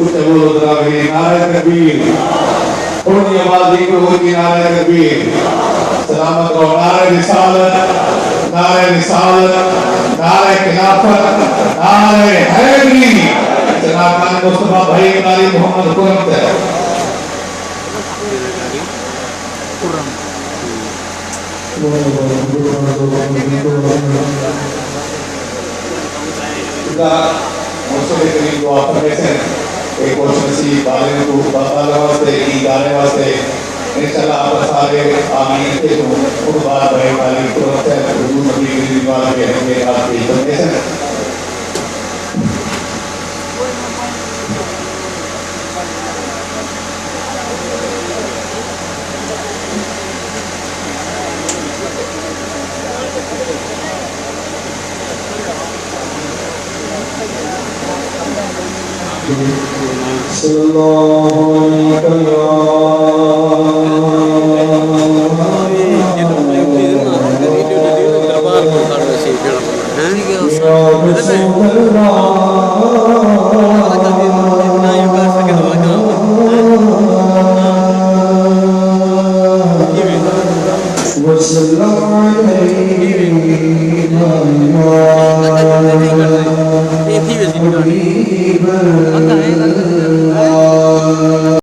उससे बोलो जरा भी नारे तकबीर थोड़ी आवाज जिक्र होगी नारे तकबीर सलामत रहो नारे रिसालत नारे खिलाफत नारे हैदरी जनाब खान मुस्तफा भाई कारी मोहम्मद कुरम एक सी बाले को बताने वास्ते ई गाने वास्ते इंशाल्लाह आप सारे आमीन के तो खुद बात भाई वाली तुरंत है हुजूर नबी की दीवार के हमें आपकी डोनेशन Salllallahu